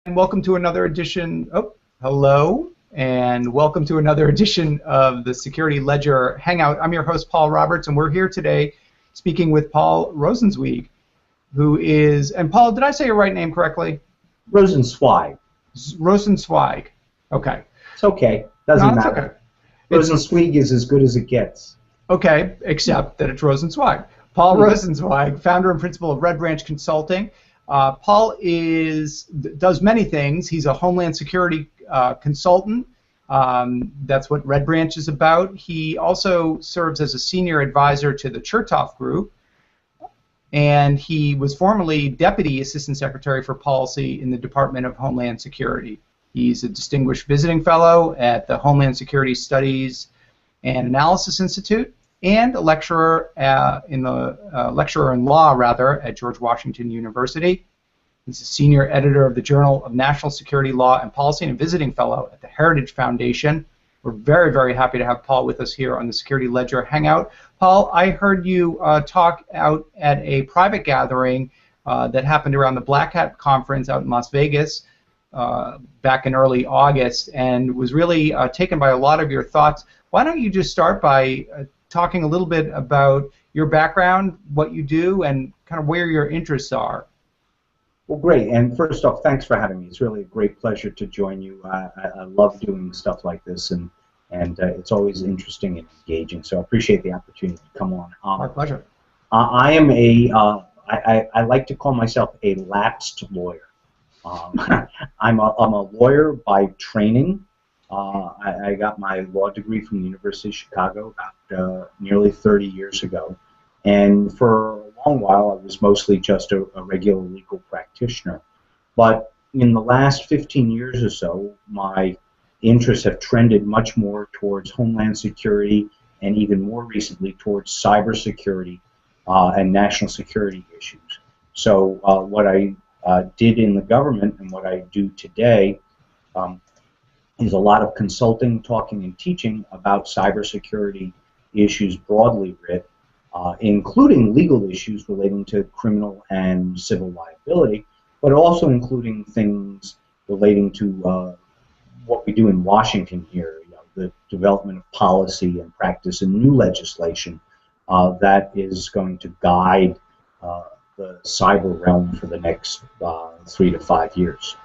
And welcome to another edition. Oh, hello, and welcome to another edition of the Security Ledger Hangout. I'm your host, Paul Roberts, and we're here today speaking with Paul Rosenzweig, who is, and Paul, did I say your right name correctly? Rosenzweig. Rosenzweig. Okay. It's okay. Doesn't matter. Okay. Rosenzweig is as good as it gets. Okay, except that it's Rosenzweig. Paul Rosenzweig, founder and principal of Red Branch Consulting. Paul does many things. He's a homeland security consultant. That's what Red Branch is about. He also serves as a senior advisor to the Chertoff Group, and he was formerly Deputy Assistant Secretary for Policy in the Department of Homeland Security. He's a distinguished visiting fellow at the Homeland Security Studies and Analysis Institute, and a lecturer in law at George Washington University. He's a senior editor of the Journal of National Security Law and Policy and a visiting fellow at the Heritage Foundation. We're very, very happy to have Paul with us here on the Security Ledger Hangout. Paul, I heard you talk out at a private gathering that happened around the Black Hat Conference out in Las Vegas back in early August, and was really taken by a lot of your thoughts. Why don't you just start by talking a little bit about your background, what you do, and kind of where your interests are. Well, great. And first off, thanks for having me. It's really a great pleasure to join you. I love doing stuff like this, and it's always interesting and engaging. So I appreciate the opportunity to come on. My pleasure. I am I like to call myself a lapsed lawyer. I'm a lawyer by training. I got my law degree from the University of Chicago about nearly 30 years ago, and for a long while I was mostly just a regular legal practitioner. But in the last 15 years or so, my interests have trended much more towards homeland security, and even more recently towards cybersecurity and national security issues. So what I did in the government and what I do today is a lot of consulting, talking, and teaching about cybersecurity issues broadly writ, including legal issues relating to criminal and civil liability, but also including things relating to what we do in Washington here, the development of policy and practice and new legislation that is going to guide the cyber realm for the next 3 to 5 years.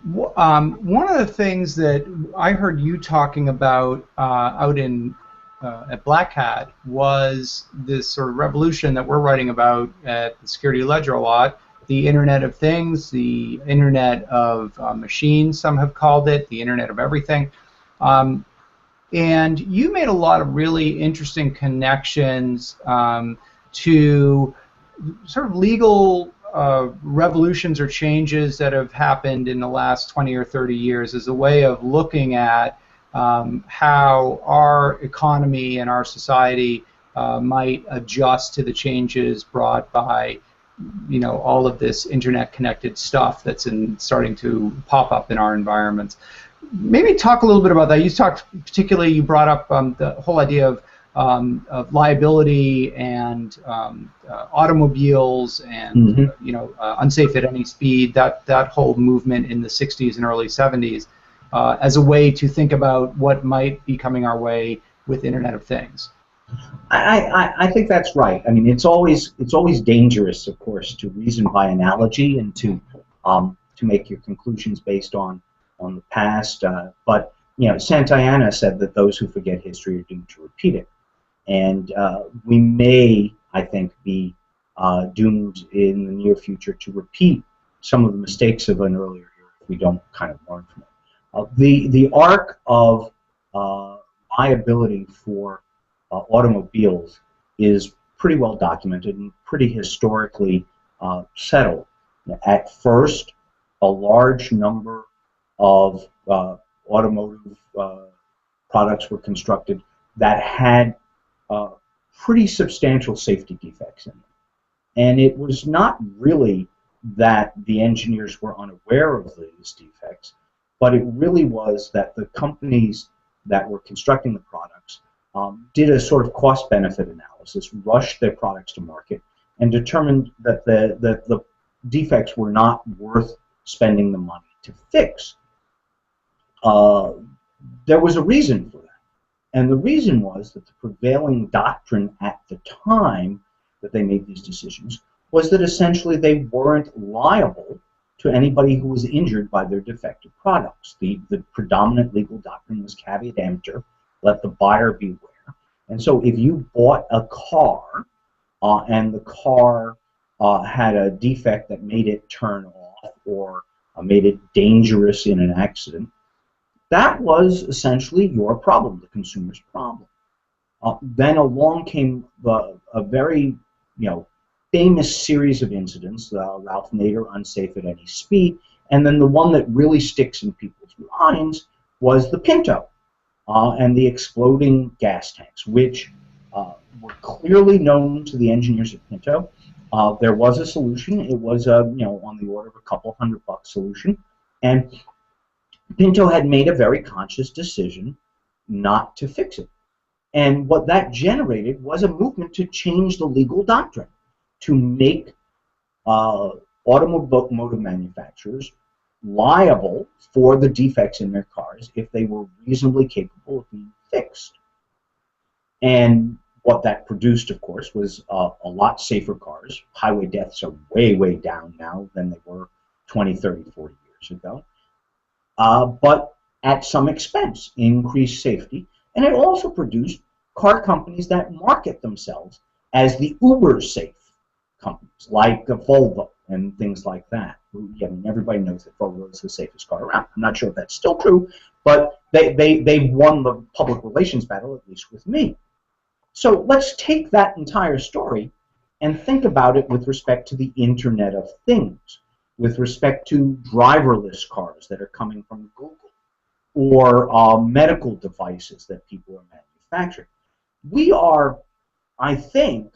One of the things that I heard you talking about out at Black Hat was this sort of revolution that we're writing about at the Security Ledger a lot, the Internet of Things, the Internet of Machines, some have called it, the Internet of Everything. And you made a lot of really interesting connections to sort of legal revolutions or changes that have happened in the last 20 or 30 years as a way of looking at how our economy and our society might adjust to the changes brought by, all of this internet-connected stuff that's starting to pop up in our environments. Maybe talk a little bit about that. You brought up the whole idea of liability and automobiles and unsafe at any speed, that whole movement in the 60s and early 70s as a way to think about what might be coming our way with Internet of Things. I think that's right. I mean, it's always dangerous, of course, to reason by analogy and to make your conclusions based on the past. But Santayana said that those who forget history are doomed to repeat it. And we may, I think, be doomed in the near future to repeat some of the mistakes of an earlier era if we don't kind of learn from it. The arc of liability for automobiles is pretty well documented and pretty historically settled. At first, a large number of automotive products were constructed that had pretty substantial safety defects in them. And it was not really that the engineers were unaware of these defects, but it really was that the companies that were constructing the products did a sort of cost-benefit analysis, rushed their products to market, and determined that defects were not worth spending the money to fix. There was a reason for that. And the reason was that the prevailing doctrine at the time that they made these decisions was that essentially they weren't liable to anybody who was injured by their defective products. The predominant legal doctrine was caveat emptor, let the buyer beware. And so if you bought a car and the car had a defect that made it turn off or made it dangerous in an accident, that was essentially your problem, the consumer's problem. Then along came a very, famous series of incidents, Ralph Nader, unsafe at any speed, and then the one that really sticks in people's minds was the Pinto and the exploding gas tanks, which were clearly known to the engineers at Pinto. There was a solution. It was on the order of a couple $100 solution, and Pinto had made a very conscious decision not to fix it. And what that generated was a movement to change the legal doctrine, to make automotive manufacturers liable for the defects in their cars if they were reasonably capable of being fixed. And what that produced, of course, was a lot safer cars. Highway deaths are way, way down now than they were 20, 30, 40 years ago. But at some expense, increased safety. And it also produced car companies that market themselves as the uber safe companies, like Volvo and things like that. Everybody knows that Volvo is the safest car around. I'm not sure if that's still true, but they've won the public relations battle, at least with me. So let's take that entire story and think about it with respect to the Internet of Things, with respect to driverless cars that are coming from Google, or medical devices that people are manufacturing. We are, I think,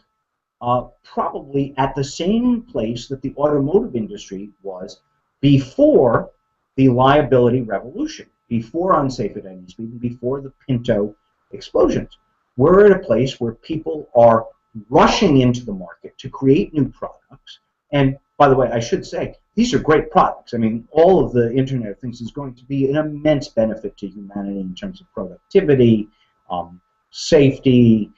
probably at the same place that the automotive industry was before the liability revolution, before unsafe at any speed, before the Pinto explosions. We're at a place where people are rushing into the market to create new products. And by the way, I should say, these are great products. I mean, all of the Internet of Things is going to be an immense benefit to humanity in terms of productivity, safety,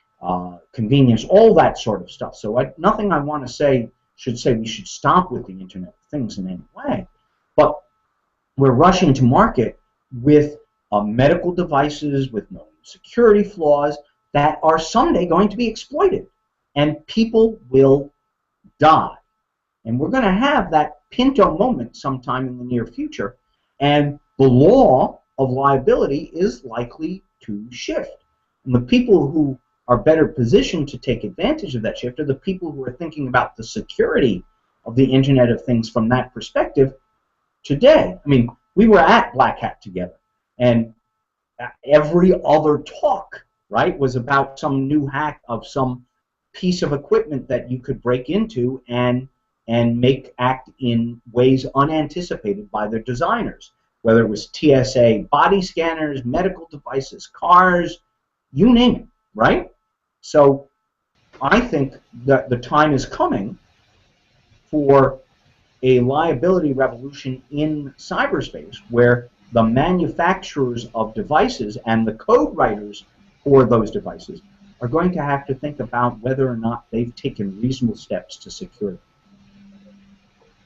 convenience, all that sort of stuff. So nothing I want to say should say we should stop with the Internet of Things in any way. But we're rushing to market with medical devices with known security flaws that are someday going to be exploited. And people will die. And we're going to have that Pinto moment sometime in the near future. And the law of liability is likely to shift. And the people who are better positioned to take advantage of that shift are the people who are thinking about the security of the Internet of Things from that perspective today. I mean, we were at Black Hat together, and every other talk, right, was about some new hack of some piece of equipment that you could break into and make act in ways unanticipated by their designers, whether it was TSA body scanners, medical devices, cars, you name it, right? So I think that the time is coming for a liability revolution in cyberspace where the manufacturers of devices and the code writers for those devices are going to have to think about whether or not they've taken reasonable steps to secure them.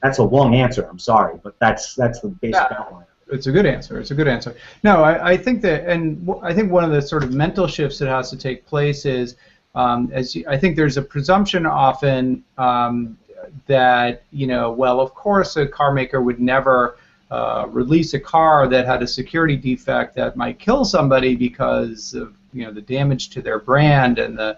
That's a long answer, I'm sorry, but that's the basic outline. It's a good answer. It's a good answer. No, I think that, and I think one of the sort of mental shifts that has to take place is, I think there's a presumption often that, well, of course a car maker would never release a car that had a security defect that might kill somebody because of, the damage to their brand and the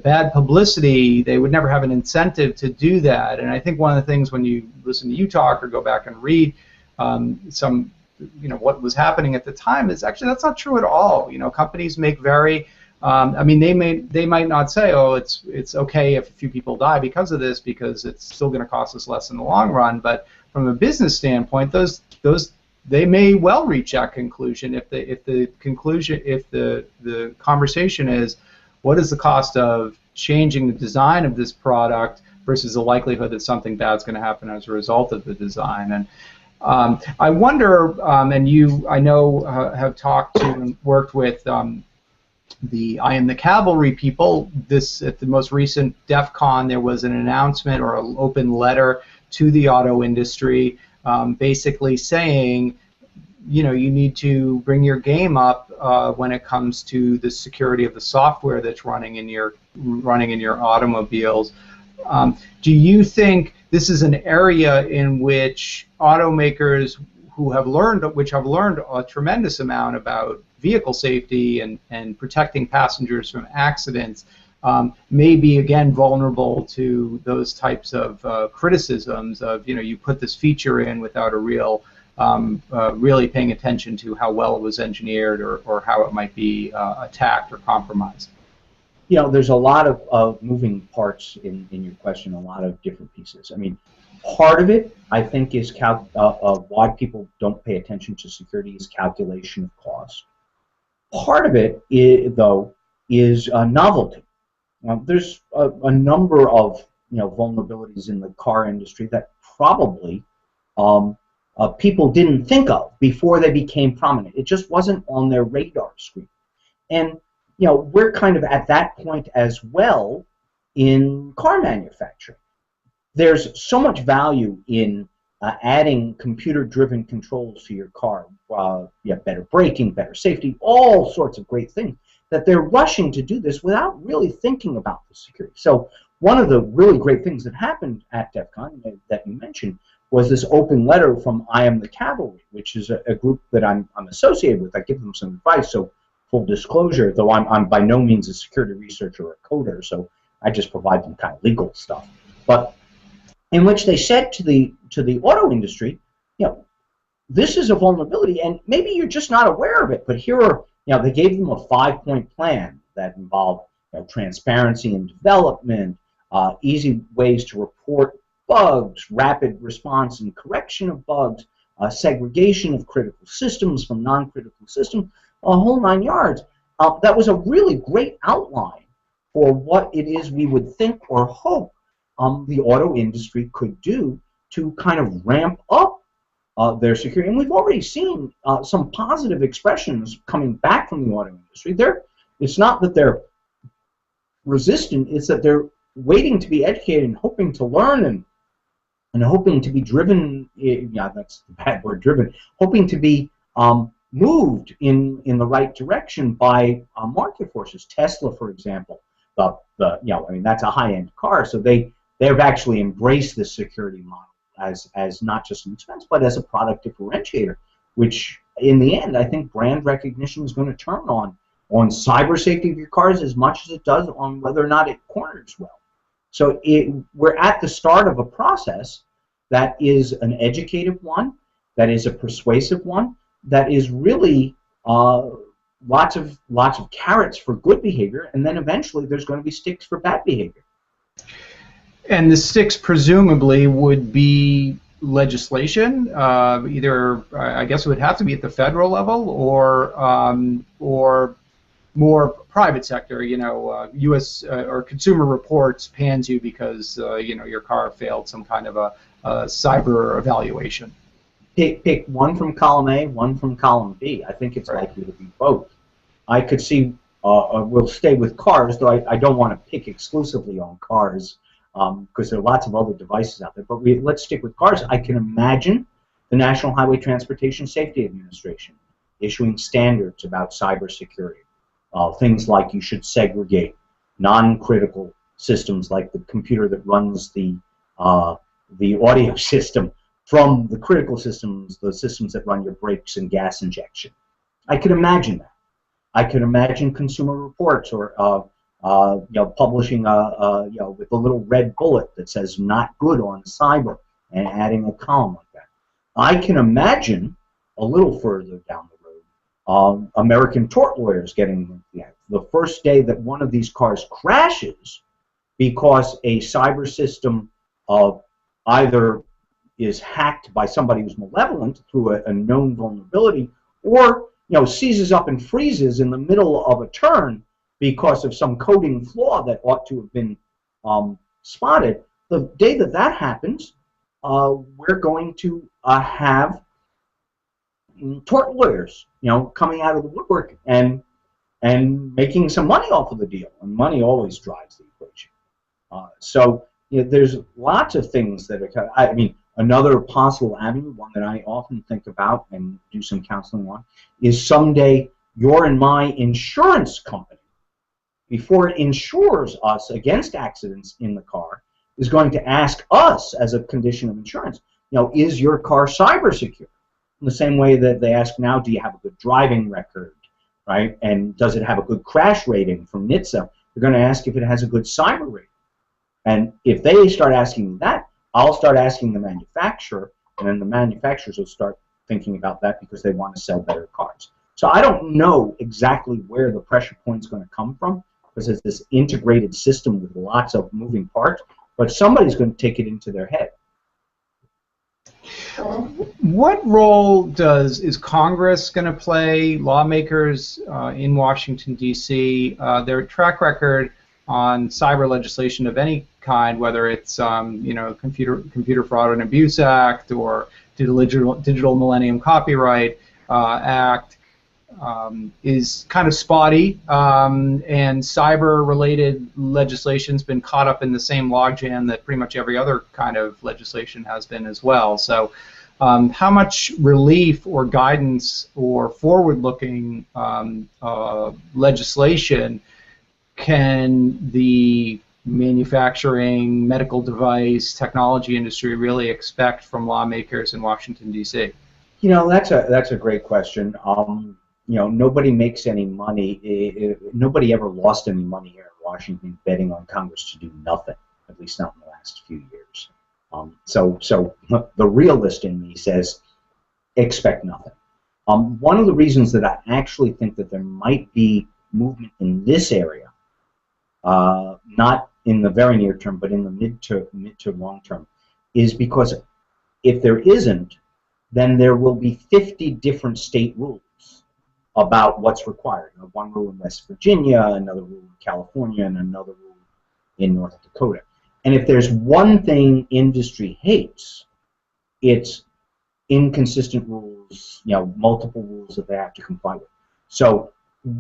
bad publicity. They would never have an incentive to do that. And I think one of the things when you listen to you talk or go back and read what was happening at the time is actually that's not true at all. Companies make very, they might not say, oh, it's okay if a few people die because of this because it's still going to cost us less in the long run. But from a business standpoint, they may well reach that conclusion if the conversation is what is the cost of changing the design of this product versus the likelihood that something bad's going to happen as a result of the design. And I wonder, and you, I know, have talked to and worked with the I Am the Cavalry people. This, at the most recent DEF CON, there was an announcement or an open letter to the auto industry, basically saying, you know, you need to bring your game up when it comes to the security of the software that's running in your automobiles. Do you think this is an area in which automakers have learned a tremendous amount about vehicle safety and protecting passengers from accidents, may be again vulnerable to those types of criticisms of, you know, you put this feature in without a real really paying attention to how well it was engineered or how it might be attacked or compromised? You know, there's a lot of moving parts in your question, a lot of different pieces. I mean, part of it, I think, is why people don't pay attention to security is calculation of cost. Part of it, though, is novelty. There's a number of, you know, vulnerabilities in the car industry that probably people didn't think of before they became prominent. It just wasn't on their radar screen. And, you know, we're kind of at that point as well in car manufacturing. There's so much value in adding computer-driven controls to your car. You have better braking, better safety, all sorts of great things, that they're rushing to do this without really thinking about the security. So one of the really great things that happened at DEF CON that you mentioned was this open letter from I Am the Cavalry, which is a group that I'm associated with. I give them some advice, so full disclosure, though I'm by no means a security researcher or a coder, so I just provide them kind of legal stuff. But in which they said to the auto industry, you know, this is a vulnerability, and maybe you're just not aware of it, but here are, you know, they gave them a 5-point plan that involved, you know, transparency in development, easy ways to report bugs, rapid response and correction of bugs, segregation of critical systems from non-critical systems, a whole 9 yards. That was a really great outline for what it is we would think or hope the auto industry could do to kind of ramp up their security. And we've already seen some positive expressions coming back from the auto industry. It's not that they're resistant, it's that they're waiting to be educated and hoping to learn and hoping to be driven, yeah, that's the bad word, driven, hoping to be moved in the right direction by market forces. Tesla, for example, you know, I mean, that's a high-end car, so they've actually embraced this security model as not just an expense, but as a product differentiator, which in the end, I think brand recognition is going to turn on cyber safety of your cars as much as it does on whether or not it corners well. So we're at the start of a process that is an educative one, that is a persuasive one, that is really lots of carrots for good behavior, and then eventually there's going to be sticks for bad behavior. And the sticks presumably would be legislation, either I guess it would have to be at the federal level or more private sector. You know, U.S. Or Consumer Reports pans you because you know, your car failed some kind of a cyber evaluation. Pick one from column A, one from column B. I think it's likely to be both. I could see. We'll stay with cars, though I don't want to pick exclusively on cars. Because there are lots of other devices out there. But let's stick with cars. I can imagine the National Highway Transportation Safety Administration issuing standards about cybersecurity. Things like you should segregate non-critical systems like the computer that runs the audio system from the critical systems, the systems that run your brakes and gas injection. I could imagine that. I could imagine Consumer Reports or you know, publishing you know, with a little red bullet that says "not good on cyber" and adding a column like that. I can imagine a little further down the road, American tort lawyers getting the first day that one of these cars crashes because a cyber system either is hacked by somebody who's malevolent through a known vulnerability, or, you know, seizes up and freezes in the middle of a turn because of some coding flaw that ought to have been spotted. the day that that happens, we're going to have tort lawyers, coming out of the woodwork and making some money off of the deal. And money always drives the equation. So there's lots of things that are. I mean, another possible avenue, one that I often think about and do some counseling on, is someday your and my insurance company, before it insures us against accidents in the car, is going to ask us as a condition of insurance, is your car cyber secure? In the same way that they ask now, do you have a good driving record, right? And does it have a good crash rating from NHTSA? They're going to ask if it has a good cyber rating. And if they start asking that, I'll start asking the manufacturer, and then the manufacturers will start thinking about that because they want to sell better cars. So I don't know exactly where the pressure point is going to come from, because it's this integrated system with lots of moving parts, but somebody's going to take it into their head. What role is Congress going to play, lawmakers in Washington, D.C., their track record on cyber legislation of any kind, whether it's Computer Fraud and Abuse Act or Digital Millennium Copyright Act, is kind of spotty, and cyber-related legislation's been caught up in the same logjam that pretty much every other kind of legislation has been as well. So how much relief or guidance or forward-looking legislation can the manufacturing, medical device, technology industry really expect from lawmakers in Washington, D.C.? That's a great question. Nobody makes any money. Nobody ever lost any money here in Washington betting on Congress to do nothing, at least not in the last few years. So the realist in me says, expect nothing. One of the reasons that I actually think that there might be movement in this area, not in the very near term, but in the mid to long term, is because if there isn't, then there will be 50 different state rules about what's required. One rule in West Virginia, another rule in California, and another rule in North Dakota. And if there's one thing industry hates, it's inconsistent rules, multiple rules that they have to comply with. So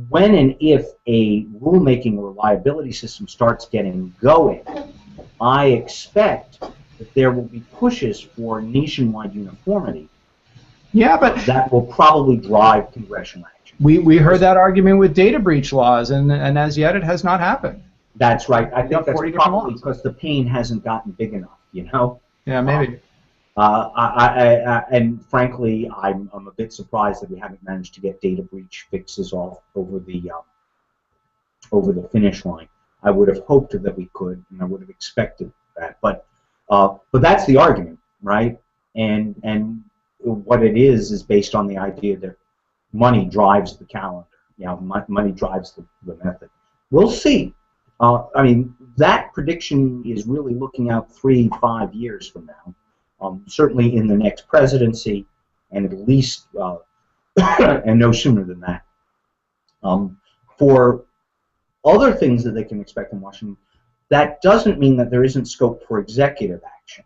when and if a rulemaking or liability system starts getting going, I expect that there will be pushes for nationwide uniformity. Yeah, but that will probably drive congressional action. We heard that argument with data breach laws, and as yet it has not happened. That's right. I think that's probably because the pain hasn't gotten big enough, Yeah, maybe. And frankly, I'm a bit surprised that we haven't managed to get data breach fixes off over the finish line. I would have hoped that we could, and I would have expected that. But that's the argument, right? And what it is based on the idea that money drives the calendar. Money drives the method. We'll see. I mean, that prediction is really looking out 3-5 years from now. Certainly in the next presidency, and at least, and no sooner than that. For other things that they can expect in Washington, that doesn't mean that there isn't scope for executive action.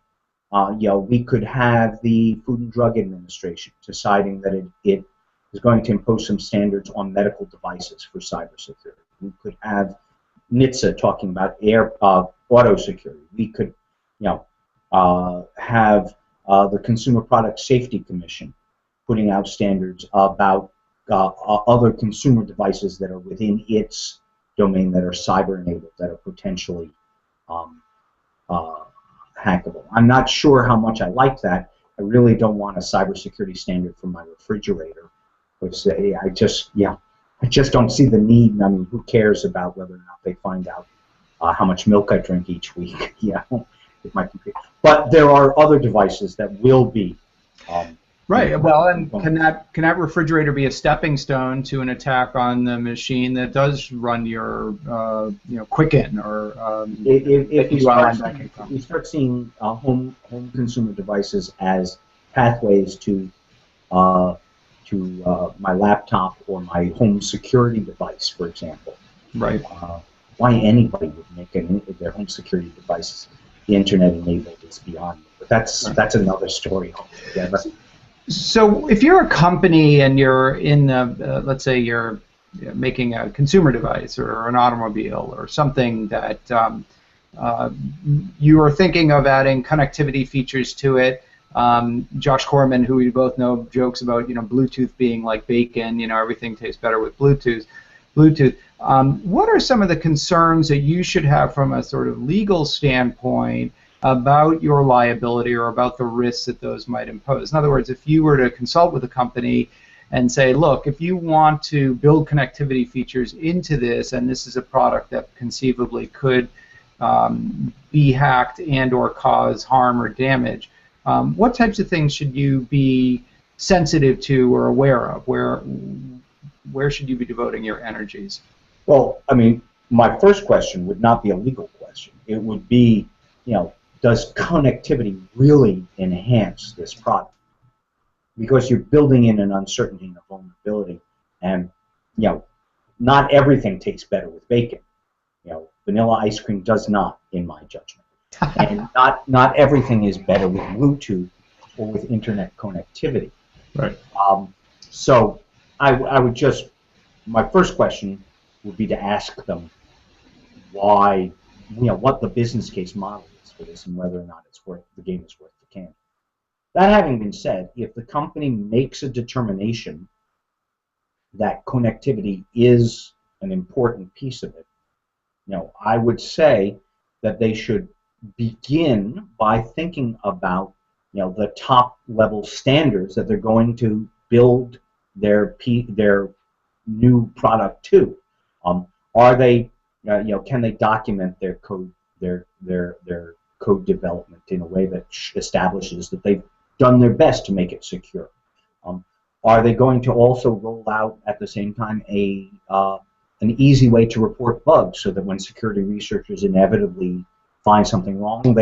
We could have the Food and Drug Administration deciding that it is going to impose some standards on medical devices for cybersecurity. We could have NHTSA talking about auto security. We could, have the Consumer Product Safety Commission putting out standards about other consumer devices that are within its domain that are cyber-enabled, that are potentially hackable. I'm not sure how much I like that. I really don't want a cybersecurity standard for my refrigerator. Which I just don't see the need. I mean, who cares about whether or not they find out how much milk I drink each week? With my computer. But there are other devices that will be. Right. Well, and can that refrigerator be a stepping stone to an attack on the machine that does run your Quicken or if you start seeing home consumer devices as pathways to my laptop or my home security device, for example. Right. Why anybody would make their home security devices internet enabled is beyond me. But that's another story altogether. So if you're a company and you're in, let's say you're making a consumer device or an automobile or something that you are thinking of adding connectivity features to it. Josh Corman, who we both know, jokes about Bluetooth being like bacon. Everything tastes better with Bluetooth. What are some of the concerns that you should have from a sort of legal standpoint about your liability or about the risks that those might impose? In other words, if you were to consult with a company and say, look, if you want to build connectivity features into this, and this is a product that conceivably could be hacked and or cause harm or damage, what types of things should you be sensitive to or aware of? Where should you be devoting your energies? Well, I mean, my first question would not be a legal question. It would be, does connectivity really enhance this product? Because you're building in an uncertainty and a vulnerability, and not everything tastes better with bacon. Vanilla ice cream does not, in my judgment. And not everything is better with Bluetooth or with internet connectivity. Right. So I would just, my first question would be to ask them why, what the business case model is for this and whether or not the game is worth the can. That having been said, if the company makes a determination that connectivity is an important piece of it, I would say that they should begin by thinking about the top level standards that they're going to build their new product to. Are they can they document their code code development in a way that establishes that they've done their best to make it secure? Are they going to also roll out at the same time an easy way to report bugs so that when security researchers inevitably find something wrong,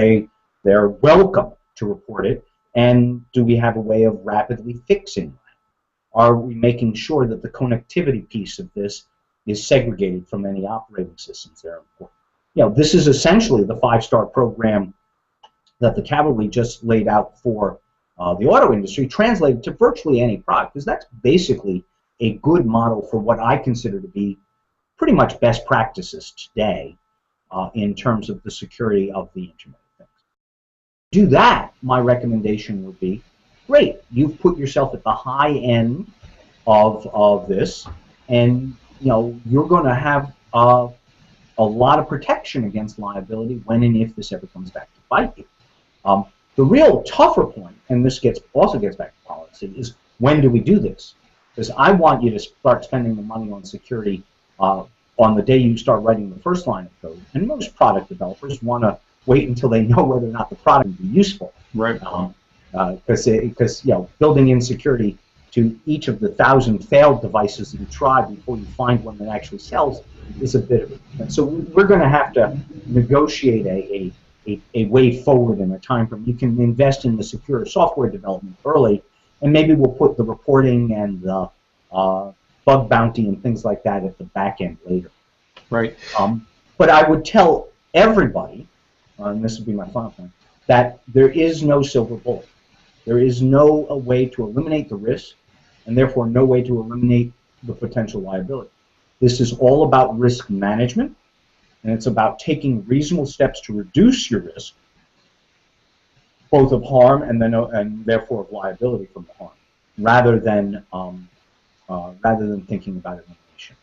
they're welcome to report it? And do we have a way of rapidly fixing that? Are we making sure that the connectivity piece of this is segregated from any operating systems that are important? This is essentially the 5-star program that the Cavalry just laid out for the auto industry, translated to virtually any product, because that's basically a good model for what I consider to be pretty much best practices today in terms of the security of the Internet of Things. Do that, my recommendation would be, great, you've put yourself at the high end of this, and you're going to have a lot of protection against liability when and if this ever comes back to bite you. The real tougher point, and this also gets back to policy, is when do we do this? Because I want you to start spending the money on security on the day you start writing the first line of code. And most product developers want to wait until they know whether or not the product will be useful. Right. Because building in security to each of the 1,000 failed devices that you try before you find one that actually sells is a bit of it. So we're going to have to negotiate a way forward in a time frame. You can invest in the secure software development early, and maybe we'll put the reporting and the bug bounty and things like that at the back end later. Right. But I would tell everybody, and this would be my final point, that there is no silver bullet. There is no way to eliminate the risk, and therefore no way to eliminate the potential liability. This is all about risk management, and it's about taking reasonable steps to reduce your risk, both of harm and therefore of liability from the harm, rather than thinking about elimination.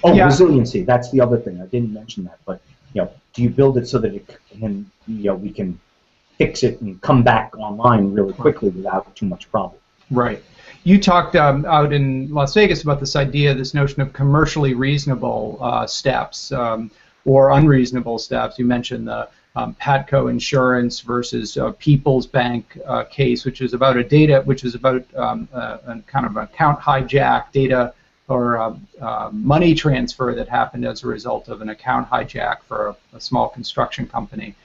Oh, yeah. Resiliency. That's the other thing. I didn't mention that, but do you build it so that it can, we can fix it and come back online really quickly without too much problem? Right. You talked out in Las Vegas about this idea, this notion of commercially reasonable steps or unreasonable steps. You mentioned the Patco Insurance versus People's Bank case, which is about a kind of account hijack data or money transfer that happened as a result of an account hijack for a small construction company.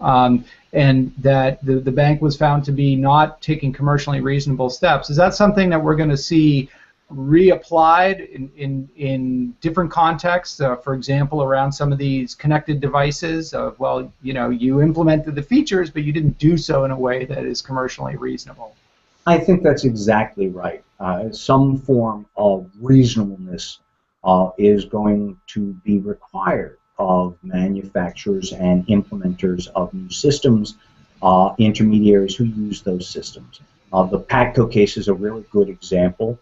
And that the bank was found to be not taking commercially reasonable steps. Is that something that we're going to see reapplied in different contexts. For example, around some of these connected devices. Well, you implemented the features, but you didn't do so in a way that is commercially reasonable. I think that's exactly right. Some form of reasonableness is going to be required of manufacturers and implementers of new systems, intermediaries who use those systems. The PATCO case is a really good example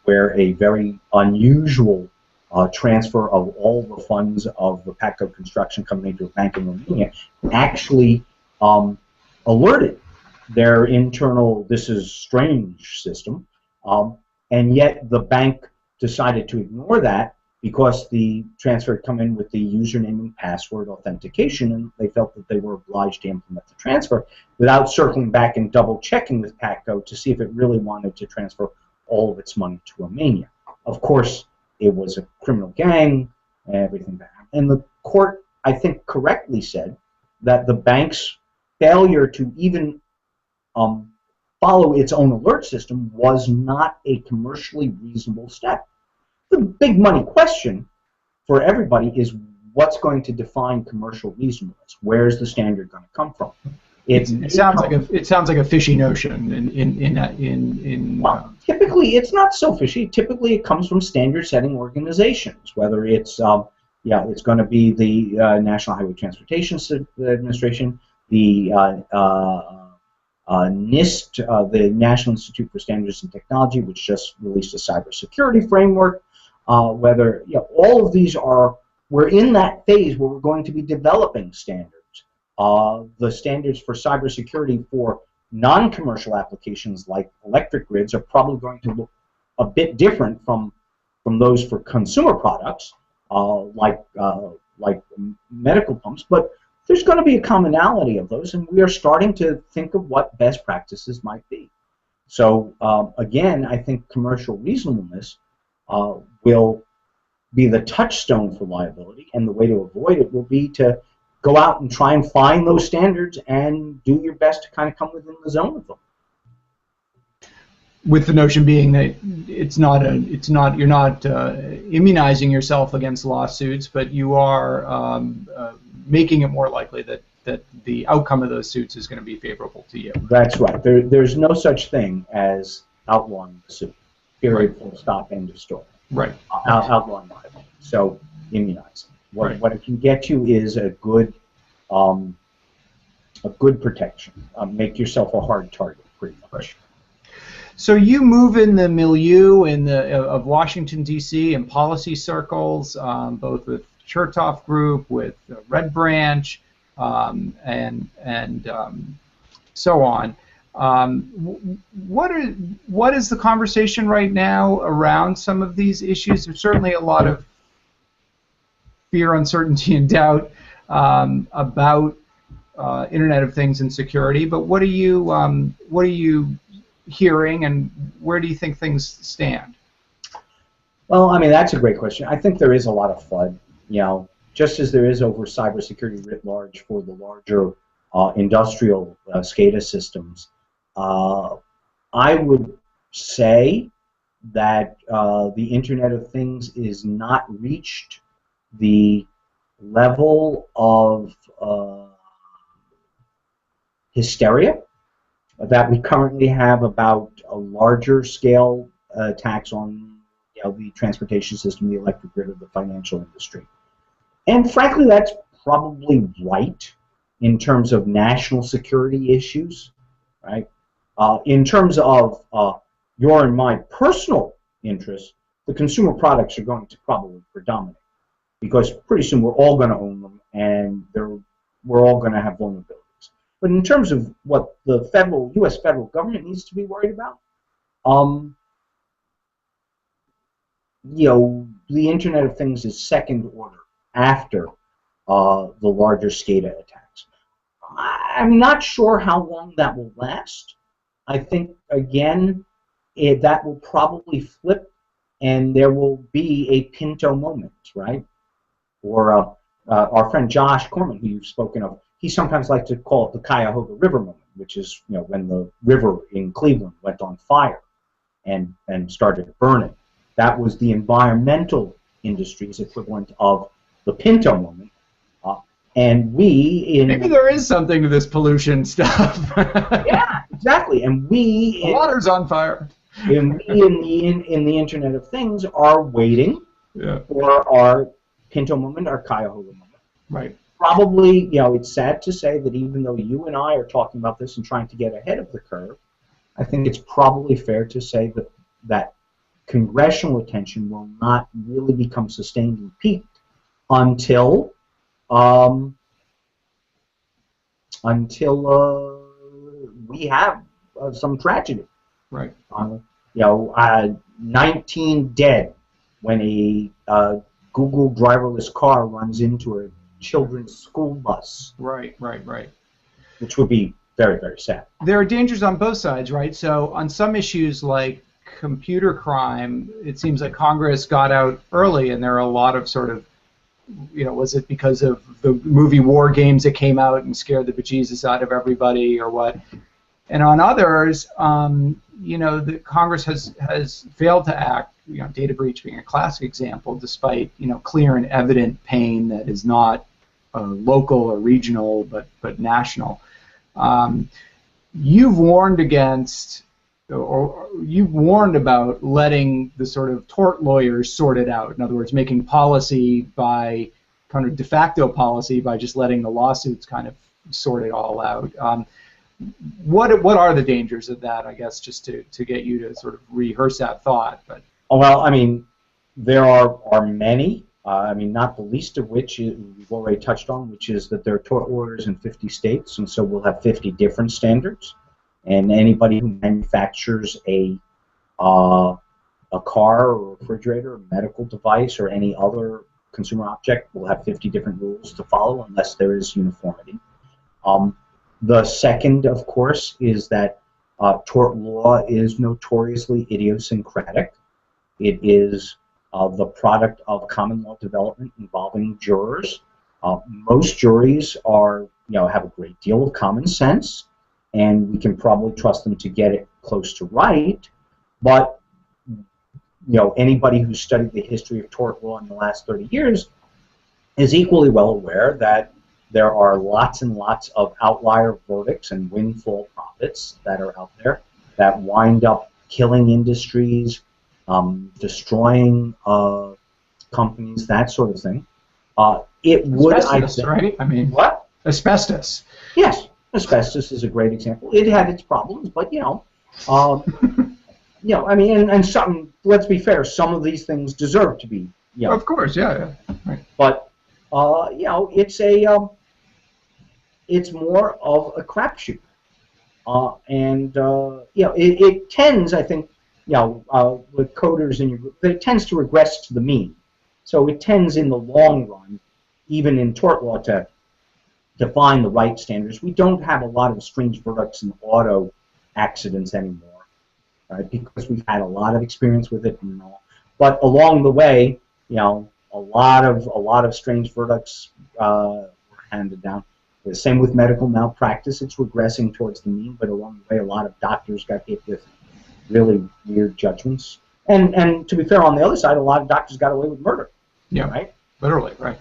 where a very unusual transfer of all the funds of the PATCO construction company to a bank in Romania actually alerted their internal "this is strange" system, and yet the bank decided to ignore that because the transfer had come in with the username and password authentication, and they felt that they were obliged to implement the transfer without circling back and double checking with PATCO to see if it really wanted to transfer all of its money to Romania. Of course, it was a criminal gang and everything. And the court, I think, correctly said that the bank's failure to even follow its own alert system was not a commercially reasonable step. The big money question for everybody is what's going to define commercial reasonableness? Where's the standard going to come from? It sounds like a fishy notion. Typically, it's not so fishy. Typically, it comes from standard-setting organizations, whether it's it's going to be the National Highway Transportation Administration, the NIST, the National Institute for Standards and Technology, which just released a cybersecurity framework. Whether all of these we're in that phase where we're going to be developing standards. The standards for cybersecurity for non-commercial applications like electric grids are probably going to look a bit different from those for consumer products, like medical pumps. But there's going to be a commonality of those, and we are starting to think of what best practices might be. So again, I think commercial reasonableness will be the touchstone for liability, and the way to avoid it will be to go out and try and find those standards and do your best to kind of come within the zone of them. With the notion being that you're not immunizing yourself against lawsuits, but you are making it more likely that the outcome of those suits is going to be favorable to you. That's right. There's no such thing as outlawing the suit. Period. Full stop. End of story. Right. Outlawing liability. So immunizing. What it can get you is a good protection. Make yourself a hard target, pretty much. Right. So you move in the milieu of Washington, D.C. and policy circles, both with Chertoff Group, with Red Branch, and so on. What is the conversation right now around some of these issues? There's certainly a lot of fear, uncertainty, and doubt about Internet of Things and security. But what are you hearing, and where do you think things stand? Well, I mean, that's a great question. I think there is a lot of FUD. Just as there is over cybersecurity writ large for the larger industrial SCADA systems. I would say that the Internet of Things is not reached the level of hysteria that we currently have about a larger scale attacks on the transportation system, the electric grid, or the financial industry. And frankly, that's probably right in terms of national security issues, right? In terms of your and my personal interests, the consumer products are going to probably predominate because pretty soon we're all going to own them, and we're all going to have vulnerabilities. But in terms of what the U.S. federal government needs to be worried about, the Internet of Things is second order after the larger SCADA attacks. I'm not sure how long that will last. I think, again, that will probably flip, and there will be a Pinto moment, right? Or our friend Josh Corman, who you've spoken of, he sometimes likes to call it the Cuyahoga River moment, which is when the river in Cleveland went on fire. and started burning. That was the environmental industry's equivalent of the Pinto movement. And we in maybe there is something to this pollution stuff. Yeah, exactly. And we the water's on fire. And we in the Internet of Things are waiting for our Pinto moment, our Cuyahoga moment. Right. Probably, you know, it's sad to say that even though you and I are talking about this and trying to get ahead of the curve, I think it's probably fair to say that congressional attention will not really become sustained and peaked until we have some tragedy. Right. 19 dead when a Google driverless car runs into a children's school bus. Right, right, right. Which would be very, very sad. There are dangers on both sides, right? So on some issues like computer crime, it seems like Congress got out early, and there are a lot of sort of, you know, was it because of the movie War Games that came out and scared the bejesus out of everybody, or what? And on others, you know, the Congress has failed to act. You know, data breach being a classic example, despite, you know, clear and evident pain that is not local or regional, but national. You've warned against, or you've warned about letting the sort of tort lawyers sort it out. In other words, making policy by kind of de facto policy by just letting the lawsuits kind of sort it all out. What are the dangers of that? I guess just to get you to sort of rehearse that thought. But well, I mean, there are many. I mean, not the least of which we've already touched on, which is that there are tort lawyers in 50 states, and so we'll have 50 different standards. And anybody who manufactures a car or a refrigerator, a medical device, or any other consumer object will have 50 different rules to follow unless there is uniformity. The second, of course, is that tort law is notoriously idiosyncratic. It is the product of common law development involving jurors. Most juries have a great deal of common sense, and we can probably trust them to get it close to right. But anybody who's studied the history of tort law in the last 30 years is equally well aware that there are lots and lots of outlier verdicts and windfall profits that are out there that wind up killing industries, destroying companies, that sort of thing. It would, asbestos, right? I mean, what? Asbestos. Yes, asbestos is a great example. It had its problems, but I mean, and some. Let's be fair. Some of these things deserve to be. Of course, yeah. Right. But it's more of a crapshoot, it tends, I think, with coders in your group, that it tends to regress to the mean. So it tends, in the long run, even in tort law, to define the right standards. We don't have a lot of strange verdicts in auto accidents anymore, right? Because we've had a lot of experience with it and all. But along the way, a lot of strange verdicts were handed down. The same with medical malpractice. It's regressing towards the mean, but along the way, a lot of doctors got hit with really weird judgments. And to be fair, on the other side, a lot of doctors got away with murder. Yeah, right. Literally, right.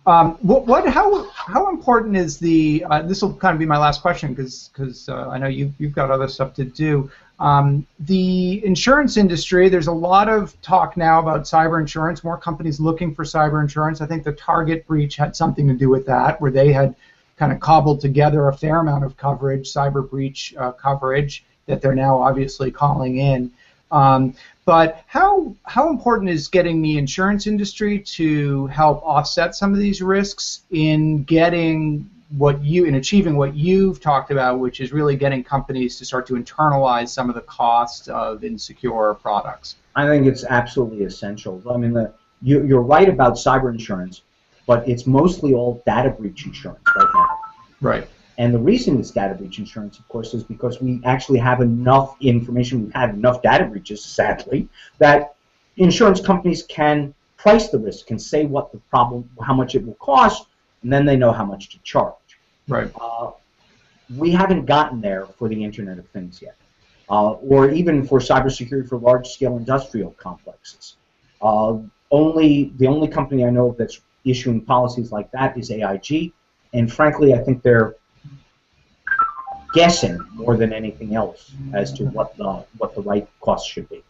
How important is the? This will kind of be my last question because I know you've got other stuff to do. The insurance industry, there's a lot of talk now about cyber insurance, more companies looking for cyber insurance. I think the Target breach had something to do with that, where they had kind of cobbled together a fair amount of coverage, cyber breach coverage, that they're now obviously calling in. But how important is getting the insurance industry to help offset some of these risks in achieving what you've talked about, which is really getting companies to start to internalize some of the costs of insecure products? I think it's absolutely essential. I mean, you're right about cyber insurance, but it's mostly all data breach insurance right now. Right. And the reason it's data breach insurance, of course, is because we actually have enough information, we've had enough data breaches, sadly, that insurance companies can price the risk, can say what the problem, how much it will cost, and then they know how much to charge. Right. We haven't gotten there for the Internet of Things yet. or even for cybersecurity for large-scale industrial complexes. The only company I know that's issuing policies like that is AIG, and frankly, I think they're guessing more than anything else as to what the right cost should be.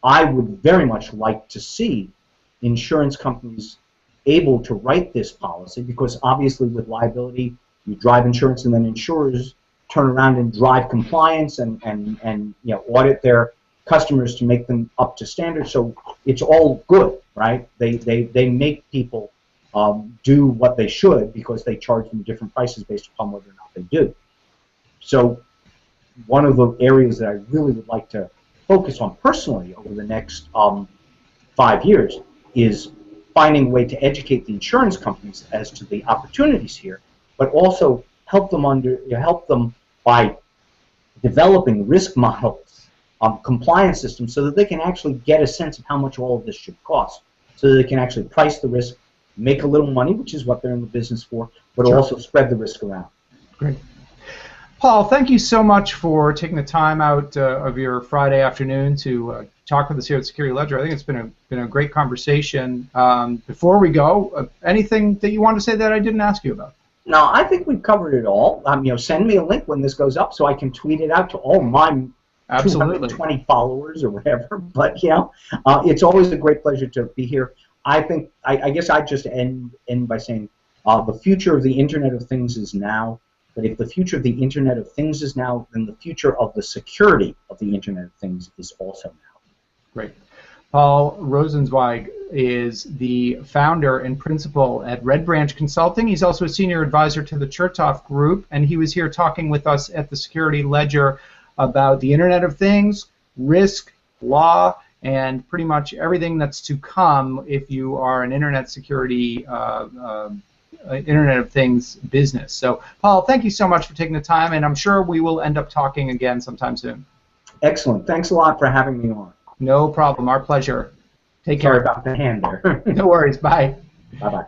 I would very much like to see insurance companies able to write this policy, because obviously with liability, you drive insurance and then insurers turn around and drive compliance and audit their customers to make them up to standard. So it's all good, right? They make people do what they should because they charge them different prices based upon whether or not they do. So one of the areas that I really would like to focus on personally over the next 5 years is finding a way to educate the insurance companies as to the opportunities here, but also help them by developing risk models, compliance systems, so that they can actually get a sense of how much all of this should cost, so that they can actually price the risk, make a little money, which is what they're in the business for, but also spread the risk around. Great. Paul, thank you so much for taking the time out of your Friday afternoon to talk with us here at Security Ledger. I think it's been a great conversation. Before we go, anything that you want to say that I didn't ask you about? No, I think we've covered it all. Send me a link when this goes up so I can tweet it out to all my 220 followers or whatever. But it's always a great pleasure to be here. I guess I'd just end by saying the future of the Internet of Things is now. But if the future of the Internet of Things is now, then the future of the security of the Internet of Things is also now. Great. Paul Rosenzweig is the founder and principal at Red Branch Consulting. He's also a senior advisor to the Chertoff Group, and he was here talking with us at the Security Ledger about the Internet of Things, risk, law, and pretty much everything that's to come if you are an Internet security Internet of Things business. So, Paul, thank you so much for taking the time, and I'm sure we will end up talking again sometime soon. Excellent. Thanks a lot for having me on. No problem. Our pleasure. Take care. Sorry about the hand there. No worries. Bye. Bye-bye.